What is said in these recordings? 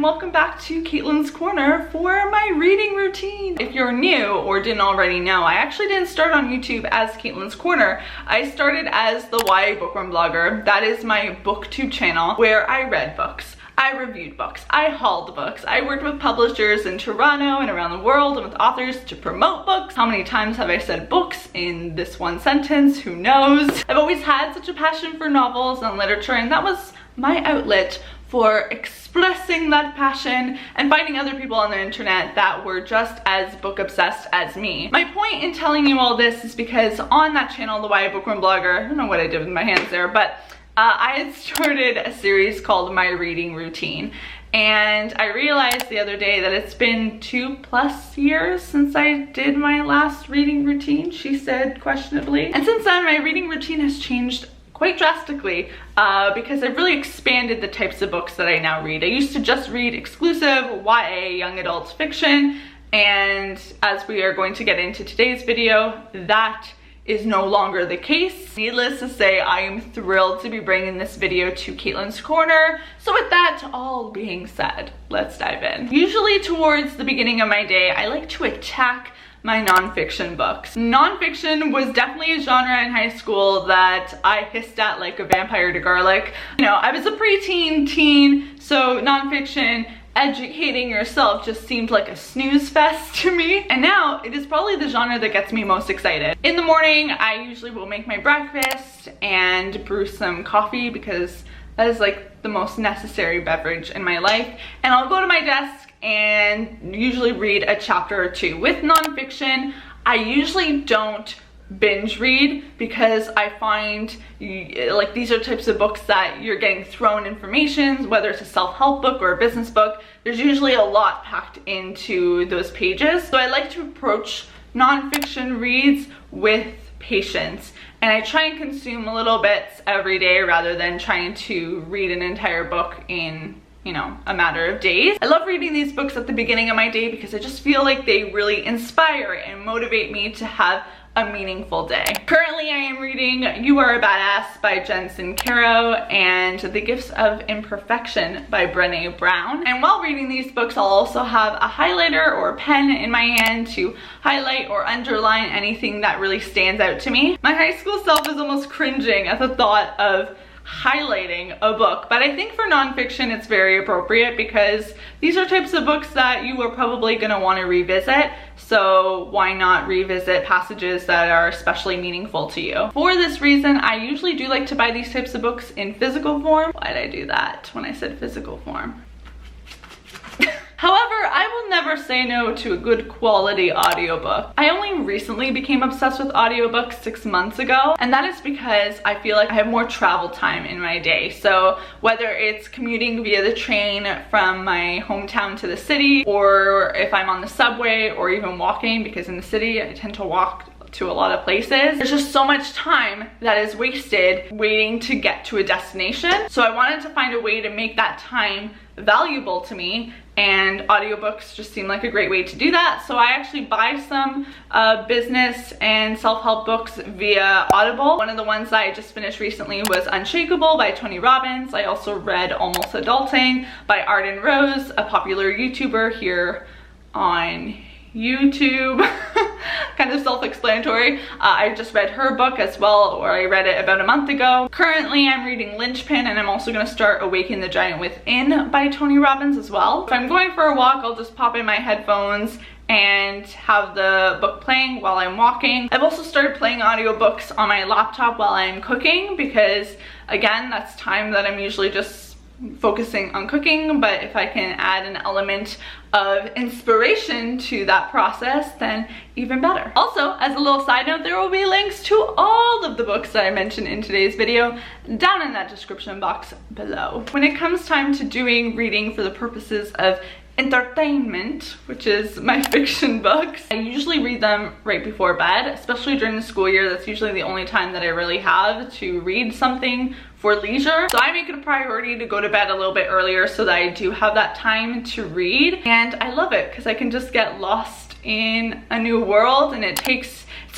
welcome back to Caitlin's Corner for my reading routine. If you're new or didn't already know, I actually didn't start on YouTube as Caitlin's Corner. I started as the YA Bookworm blogger. That is my booktube channel where I read books, I reviewed books, I hauled books, I worked with publishers in Toronto and around the world and with authors to promote books. How many times have I said books in this one sentence? Who knows? I've always had such a passion for novels and literature, and that was my outlet for expressing that passion and finding other people on the internet that were just as book obsessed as me. My point in telling you all this is because on that channel, the YA Bookworm blogger, I don't know what I did with my hands there, but I had started a series called My Reading Routine. And I realized the other day that it's been 2+ years since I did my last reading routine, she said questionably. And since then, my reading routine has changed quite drastically because I've really expanded the types of books that I now read. I used to just read exclusive YA young adult fiction, and as we are going to get into today's video, that is no longer the case. Needless to say, I am thrilled to be bringing this video to Caitlin's Corner. So with that all being said, let's dive in. Usually towards the beginning of my day, I like to attack my nonfiction books. Nonfiction was definitely a genre in high school that I hissed at like a vampire to garlic. You know, I was a preteen, teen, so nonfiction, educating yourself just seemed like a snooze fest to me. And now it is probably the genre that gets me most excited. In the morning, I usually will make my breakfast and brew some coffee because that is like the most necessary beverage in my life. And I'll go to my desk and usually read a chapter or two. With nonfiction, I usually don't binge read because I find like these are types of books that you're getting thrown information, whether it's a self-help book or a business book. There's usually a lot packed into those pages. So I like to approach nonfiction reads with patience, and I try and consume little bits every day rather than trying to read an entire book in, you know, a matter of days. I love reading these books at the beginning of my day because I just feel like they really inspire and motivate me to have a meaningful day. Currently, I am reading You Are a Badass by Jen Sincero and The Gifts of Imperfection by Brené Brown. And while reading these books, I'll also have a highlighter or a pen in my hand to highlight or underline anything that really stands out to me. My high school self is almost cringing at the thought of highlighting a book, but I think for nonfiction it's very appropriate because these are types of books that you are probably going to want to revisit, so why not revisit passages that are especially meaningful to you. For this reason, I usually do like to buy these types of books in physical form. Why did I do that when I said physical form? However, I will never say no to a good quality audiobook. I only recently became obsessed with audiobooks 6 months ago, and that is because I feel like I have more travel time in my day. So whether it's commuting via the train from my hometown to the city, or if I'm on the subway, or even walking, because in the city I tend to walk to a lot of places. There's just so much time that is wasted waiting to get to a destination. So I wanted to find a way to make that time valuable to me, and audiobooks just seem like a great way to do that. So I actually buy some business and self-help books via Audible. One of the ones that I just finished recently was Unshakable by Tony Robbins. I also read Almost Adulting by Arden Rose, a popular YouTuber here on YouTube. Kind of self-explanatory. I just read her book as well, or I read it about a month ago. Currently, I'm reading Linchpin, and I'm also going to start Awaken the Giant Within by Tony Robbins as well. If I'm going for a walk, I'll just pop in my headphones and have the book playing while I'm walking. I've also started playing audiobooks on my laptop while I'm cooking because, again, that's time that I'm usually just focusing on cooking, but if I can add an element of inspiration to that process, then even better. Also, as a little side note, there will be links to all of the books that I mentioned in today's video down in that description box below. When it comes time to doing reading for the purposes of entertainment, which is my fiction books, I usually read them right before bed, especially during the school year. That's usually the only time that I really have to read something for leisure. So I make it a priority to go to bed a little bit earlier so that I do have that time to read. And I love it because I can just get lost in a new world, and it's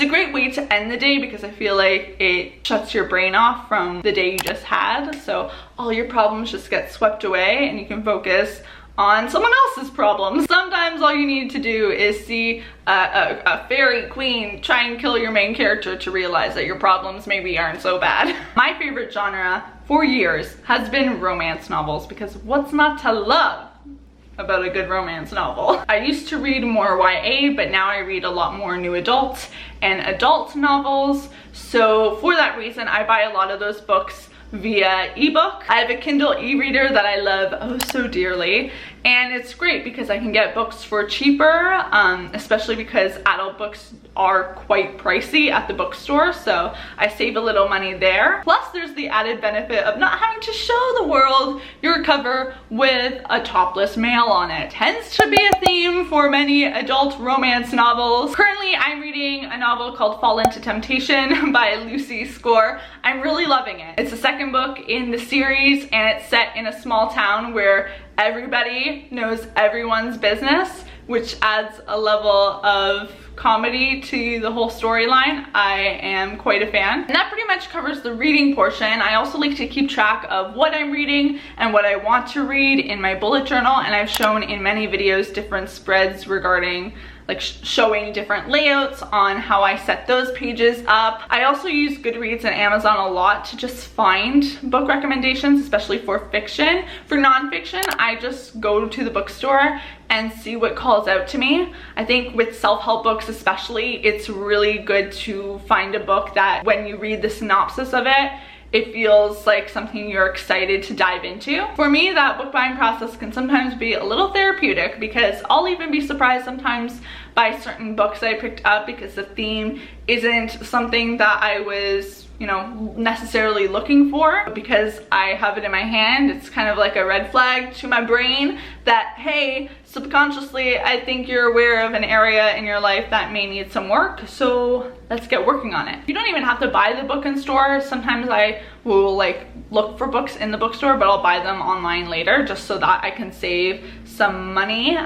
a great way to end the day because I feel like it shuts your brain off from the day you just had. So all your problems just get swept away and you can focus on someone else's problems. Sometimes all you need to do is see a fairy queen try and kill your main character to realize that your problems maybe aren't so bad. My favorite genre for years has been romance novels, because what's not to love about a good romance novel? I used to read more YA, but now I read a lot more new adult and adult novels. So for that reason, I buy a lot of those books via ebook. I have a Kindle e-reader that I love oh so dearly, and it's great because I can get books for cheaper, especially because adult books are quite pricey at the bookstore, so I save a little money there. Plus there's the added benefit of not having to show the world your cover with a topless male on it. Tends to be a theme for many adult romance novels. Currently I'm reading a novel called Holland St W by Lucy Score. I'm really loving it. It's the second book in the series, and it's set in a small town where everybody knows everyone's business, which adds a level of comedy to the whole storyline. I am quite a fan. And that pretty much covers the reading portion. I also like to keep track of what I'm reading and what I want to read in my bullet journal, and I've shown in many videos different spreads regarding like showing different layouts on how I set those pages up. I also use Goodreads and Amazon a lot to just find book recommendations, especially for fiction. For nonfiction, I just go to the bookstore and see what calls out to me. I think with self-help books especially, it's really good to find a book that when you read the synopsis of it, it feels like something you're excited to dive into. For me, that book buying process can sometimes be a little therapeutic, because I'll even be surprised sometimes by certain books I picked up because the theme isn't something that I was, you know, necessarily looking for. But because I have it in my hand, it's kind of like a red flag to my brain that, hey, subconsciously, I think you're aware of an area in your life that may need some work, so let's get working on it. You don't even have to buy the book in store. Sometimes I will like look for books in the bookstore, but I'll buy them online later just so that I can save some money,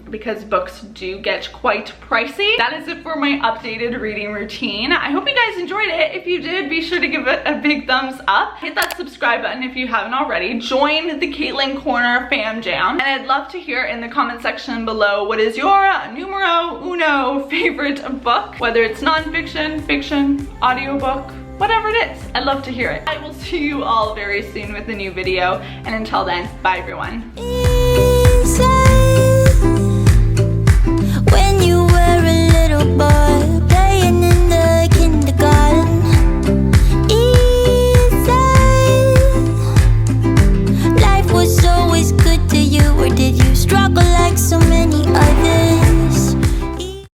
because books do get quite pricey. That is it for my updated reading routine. I hope you guys enjoyed it. If you did, be sure to give it a big thumbs up. Hit that subscribe button if you haven't already. Join the Caitlin Corner fam jam. And I'd love to hear in the comment section below, what is your numero uno favorite book? Whether it's nonfiction, fiction, audiobook, whatever it is, I'd love to hear it. I will see you all very soon with a new video, and until then, bye everyone.